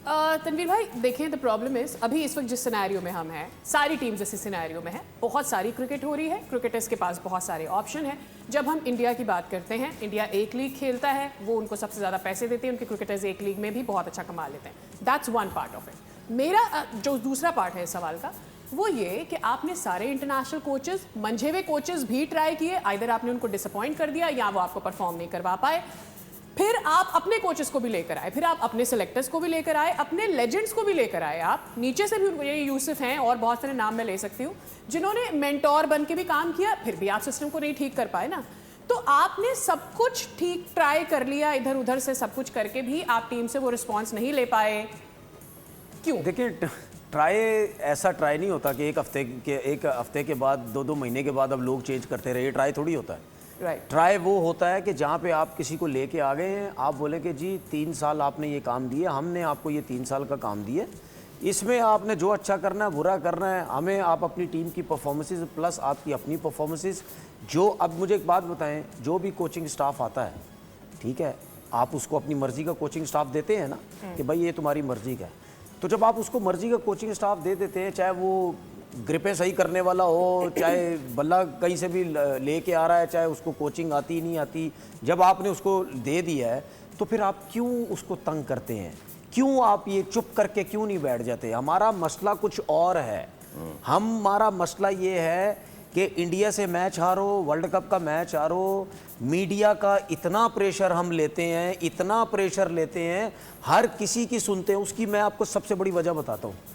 تنویر بھائی دیکھیں the problem is ابھی اس وقت جس سینیریو میں ہم ہیں ساری ٹیمز اسی سینیریو میں ہیں, بہت ساری کرکٹ ہو رہی ہے, کرکٹرز کے پاس بہت سارے آپشن ہیں. جب ہم انڈیا کی بات کرتے ہیں, انڈیا ایک لیگ کھیلتا ہے, وہ ان کو سب سے زیادہ پیسے دیتے ہیں, ان کے کرکٹرز ایک لیگ میں بھی بہت اچھا کما لیتے ہیں. That's one part of it. میرا جو دوسرا پارٹ ہے اس سوال کا وہ یہ کہ آپ نے سارے انٹرنیشنل کوچز, منجھے ہوئے کوچز بھی ٹرائی کیے, آئدر آپ نے ان کو ڈس اپوائنٹ کر دیا یا وہ آپ کو پرفارم نہیں کروا پائے. پھر آپ اپنے کوچز کو بھی لے کر آئے, پھر آپ اپنے سلیکٹرز کو بھی لے کر آئے, اپنے لیجنڈز کو بھی لے کر آئے. آپ نیچے سے بھی ان کو, یہ یوسف ہیں اور بہت سارے نام میں لے سکتی ہوں جنہوں نے مینٹور بن کے بھی کام کیا, پھر بھی آپ سسٹم کو نہیں ٹھیک کر پائے نا. تو آپ نے سب کچھ ٹھیک ٹرائی کر لیا, ادھر ادھر سے سب کچھ کر کے بھی آپ ٹیم سے وہ رسپانس نہیں لے پائے, کیوں؟ دیکھیں ٹرائی ایسا ٹرائی نہیں ہوتا کہ ایک ہفتے کے بعد 2 مہینے کے بعد اب لوگ چینج کرتے رہے, ٹرائی تھوڑی ہوتا ہے. ٹرائی وہ ہوتا ہے کہ جہاں پہ آپ کسی کو لے کے آ گئے ہیں, آپ بولیں کہ جی 3 سال آپ نے یہ کام دیے, ہم نے آپ کو یہ 3 سال کا کام دیے, اس میں آپ نے جو اچھا کرنا ہے برا کرنا ہے, ہمیں آپ اپنی ٹیم کی پرفارمنسز پلس آپ کی اپنی پرفارمنسز جو, اب مجھے ایک بات بتائیں, جو بھی کوچنگ سٹاف آتا ہے, ٹھیک ہے, آپ اس کو اپنی مرضی کا کوچنگ سٹاف دیتے ہیں نا کہ بھائی یہ تمہاری مرضی کا ہے. تو جب آپ اس کو مرضی کا کوچنگ سٹاف دے دیتے ہیں, چاہے وہ گرپیں صحیح کرنے والا ہو, چاہے بلہ کہیں سے بھی لے کے آ رہا ہے, چاہے اس کو کوچنگ آتی نہیں آتی, جب آپ نے اس کو دے دیا ہے تو پھر آپ کیوں اس کو تنگ کرتے ہیں, کیوں آپ یہ چپ کر کے کیوں نہیں بیٹھ جاتے؟ ہمارا مسئلہ کچھ اور ہے. ہمارا مسئلہ یہ ہے کہ انڈیا سے میچ ہارو, ورلڈ کپ کا میچ ہارو, میڈیا کا اتنا پریشر ہم لیتے ہیں, اتنا پریشر لیتے ہیں, ہر کسی کی سنتے ہیں. اس کی میں آپ کو سب سے بڑی وجہ بتاتا ہوں.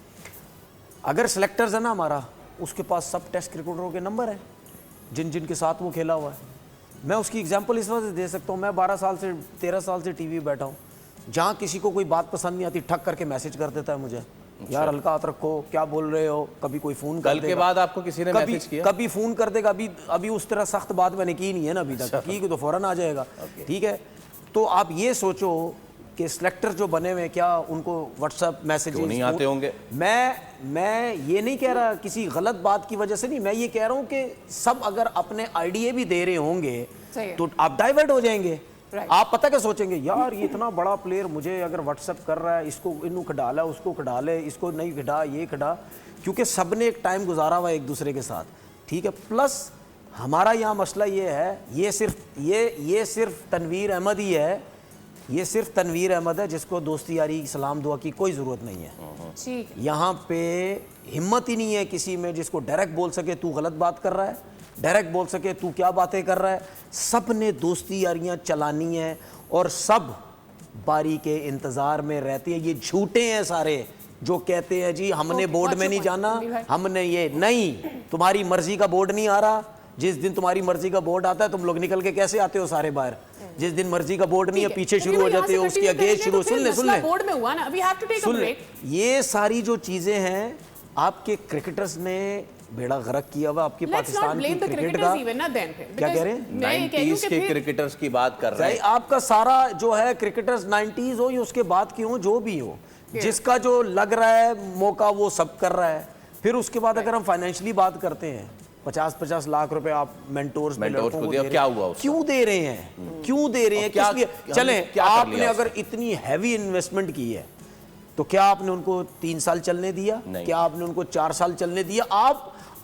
اگر سلیکٹرز ہے نا ہمارا, اس کے پاس سب ٹیسٹ کرکٹروں کے نمبر ہیں جن کے ساتھ وہ کھیلا ہوا ہے. میں اس کی اگزامپل اس وجہ سے دے سکتا ہوں, میں 13 سال سے ٹی وی بیٹھا ہوں, جہاں کسی کو کوئی بات پسند نہیں آتی ٹھک کر کے میسج کر دیتا ہے مجھے, یار ہلکا ہاتھ رکھو, کیا بول رہے ہو. کبھی کوئی فون کر دے گا, کل کے بعد آپ کو کسی نے میسج کیا, کبھی فون کر دے گا. ابھی اس طرح سخت بات میں نے کی نہیں ہے نا ابھی تک, ٹھیک ہے, تو فوراً آ جائے گا. ٹھیک ہے, تو آپ یہ سوچو کہ سلیکٹر جو بنے ہوئے کیا ان کو واٹس ایپ میسیجز نہیں آتے ہوں گے. میں یہ نہیں کہہ رہا کسی غلط بات کی وجہ سے نہیں, میں یہ کہہ رہا ہوں کہ سب اگر اپنے آئیڈیا بھی دے رہے ہوں گے تو آپ ڈائیورٹ ہو جائیں گے. آپ پتہ کیا سوچیں گے, یار یہ اتنا بڑا پلیئر مجھے اگر واٹس ایپ کر رہا ہے, اس کو انہوں کھڈا لا, اس کو کھڈا لے, اس کو نہیں کھڈا, یہ کھڈا, کیونکہ سب نے ایک ٹائم گزارا ہوا ہے ایک دوسرے کے ساتھ. ٹھیک ہے, پلس ہمارا یہاں مسئلہ یہ ہے, یہ صرف تنویر احمد ہی ہے, یہ صرف تنویر احمد ہے جس کو دوستی یاری سلام دعا کی کوئی ضرورت نہیں ہے. یہاں پہ ہمت ہی نہیں ہے کسی میں جس کو ڈائریکٹ بول سکے تو غلط بات کر رہا ہے, ڈائریکٹ بول سکے تو کیا باتیں کر رہا ہے. سب نے دوستی یاریاں چلانی ہیں اور سب باری کے انتظار میں رہتے ہیں. یہ جھوٹے ہیں سارے جو کہتے ہیں جی ہم نے بورڈ میں نہیں جانا, ہم نے یہ نہیں, تمہاری مرضی کا بورڈ نہیں آ رہا. جس دن تمہاری مرضی کا بورڈ آتا ہے تم لوگ نکل کے کیسے آتے ہو سارے باہر, جس دن مرضی کا بورڈ نہیں ہے پیچھے شروع ہو جاتے ہو, اس کی اگیز شروع. سن لیں, یہ ساری جو چیزیں ہیں آپ کے کرکٹرز نے بیڑا غرق کیا ہوا آپ کے پاکستان کی کرکٹ کا. کیا کہہ رہے ہیں, 90s کے کرکٹرز کی بات کر رہے ہیں. آپ کا سارا جو ہے کرکٹرز 90s ہو یا اس کے بعد کی ہو, جو بھی ہو, جس کا جو لگ رہا ہے موقع وہ سب کر رہا ہے. پھر اس کے بعد اگر ہم فائنینشلی بات کرتے ہیں, 50 لاکھ روپے آپ مینٹورز میں لڑکوں کو کیا ہوا, کیوں دے رہے ہیں, کیوں دے رہے ہیں, کس لیے؟ چلیں آپ نے اگر اتنی ہیوی انویسٹمنٹ کی ہے تو کیا آپ نے ان کو 3 سال چلنے دیا, کیا آپ نے ان کو 4 سال چلنے دیا؟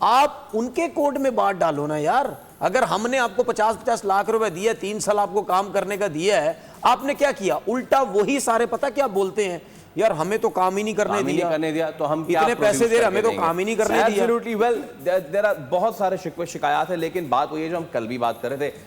آپ ان کے کوڈ میں بات ڈالو نا یار. اگر ہم نے آپ کو 50 لاکھ روپے دیا, 3 سال آپ کو کام کرنے کا دیا ہے, آپ نے کیا کیا؟ الٹا وہی سارے پتہ کیا بولتے ہیں, یار ہمیں تو کام ہی نہیں کرنے دیا, تو ہم اتنے پیسے دے رہے, ہمیں تو کام ہی نہیں کرنے دیا. Absolutely well, there are بہت سارے شکوے شکایات ہیں, لیکن بات وہی ہے جو ہم کل بھی بات کر رہے تھے,